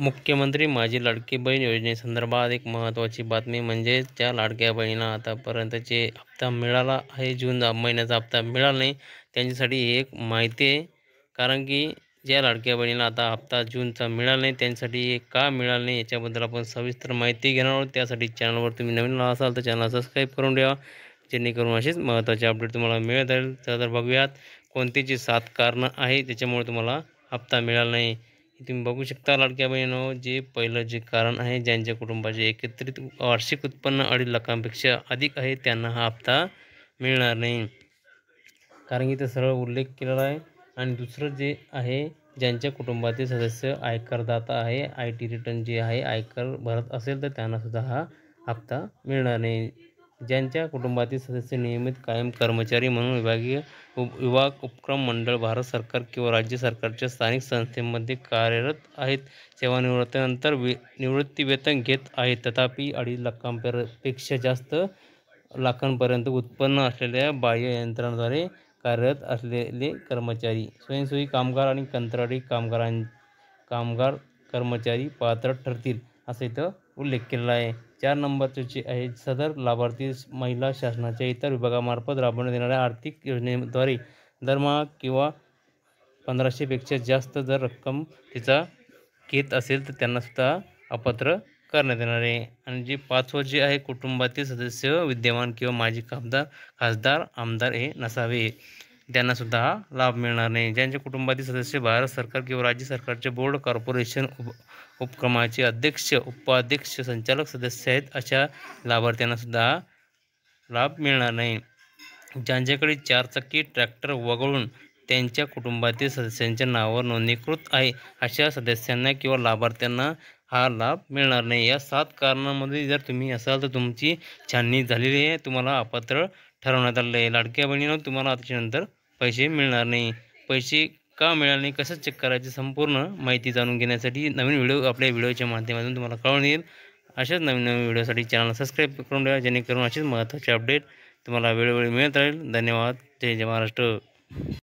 मुख्यमंत्री माझी लाडकी बहीण योजनेसंदर्भात एक महत्त्वाची बातमी म्हणजे त्या लाडक्या बहिणींना आतापर्यंतचे हप्ता मिळाला आहे. जून महिन्याचा हप्ता मिळाला नाही त्यांच्यासाठी ही एक माहिती आहे. कारण की ज्या लाडक्या बहिणीला आता हप्ता जूनचा मिळाला नाही त्यांच्यासाठी हे का मिळाला नाही याच्याबद्दल आपण सविस्तर माहिती घेणार आहोत. त्यासाठी चॅनलवर तुम्ही नवीन असाल तर चॅनल सबस्क्राईब करून ठेवा, जेणेकरून असेच महत्त्वाचे अपडेट तुम्हाला मिळत राहील. तर बघूयात कोणतीची 7 कारणं आहे त्याच्यामुळे तुम्हाला हप्ता मिळाला नाही. तुम्ही बघू शकता लाडक्या बहिणींनो, जे पहिलं जे कारण आहे, ज्यांच्या कुटुंबाचे एकत्रित वार्षिक उत्पन्न 2.5 लाखांपेक्षा अधिक आहे त्यांना हा हप्ता मिळणार नाही. कारण की इथं सरळ उल्लेख केलेला आहे. आणि दुसरं जे आहे, ज्यांच्या कुटुंबातील सदस्य आयकरदाता आहे, IT रिटर्न जे आहे आयकर भरत असेल तर त्यांनासुद्धा हा हप्ता मिळणार नाही. ज्यांच्या कुटुंबातील सदस्य नियमित कायम कर्मचारी म्हणून विभागीय विभाग, उपक्रम मंडळ, भारत सरकार किंवा राज्य सरकारच्या स्थानिक संस्थेमध्ये कार्यरत आहेत, सेवानिवृत्तीनंतर निवृत्तीवेतन घेत आहेत, तथापि 2.5 लाखांपेक्षा जास्त लाखांपर्यंत उत्पन्न असलेल्या बाह्य यंत्रणाद्वारे कार्यरत असलेले कर्मचारी, स्वयंसेवी कामगार आणि कंत्राटी कामगार कर्मचारी पात्र ठरतील, असं इथं उल्लेख केलेला आहे. 4 नंबरचे जे आहे, सदर लाभार्थी महिला शासनाच्या इतर विभागामार्फत राबवण्यात येणाऱ्या आर्थिक योजनेद्वारे दरमहा किंवा 1500 पेक्षा जास्त जर रक्कम तिचा घेत असेल तर त्यांनासुद्धा अपात्र करण्यात येणार आहे. आणि जे 5वं जे आहे, कुटुंबातील सदस्य विद्यमान किंवा माजी खासदार, आमदार हे नसावे, त्यांनासुद्धा हा लाभ मिळणार नाही. ज्यांच्या कुटुंबातील सदस्य भारत सरकार किंवा राज्य सरकारचे बोर्ड, कॉर्पोरेशन, उपक्रमाचे अध्यक्ष, उपाध्यक्ष, संचालक सदस्य आहेत, अशा लाभार्थ्यांनासुद्धा हा लाभ मिळणार नाही. ज्यांच्याकडे 4 चाकी ट्रॅक्टर वगळून त्यांच्या कुटुंबातील सदस्यांच्या नावावर नोंदणीकृत आहे, अशा सदस्यांना किंवा लाभार्थ्यांना हा लाभ मिळणार नाही. या 7 कारणांमध्ये जर तुम्ही असाल तर तुमची छाननी झालेली आहे, तुम्हाला अपात्र ठरवण्यात आलेलं आहे. लाडक्या बहिणींनो, तुम्हाला त्याच्यानंतर पैसे मिळणार नाही. पैसे का मिळाले नाही, कसं चेक करायचे, संपूर्ण माहिती जाणून घेण्यासाठी नवीन व्हिडिओ आपल्या व्हिडिओच्या माध्यमातून तुम्हाला कळून येईल. अशाच नवीन नवीन व्हिडिओसाठी चॅनल सबस्क्राईब करून ठेवा, जेणेकरून असेच महत्त्वाचे अपडेट तुम्हाला वेळोवेळी मिळत राहील. धन्यवाद. जय महाराष्ट्र.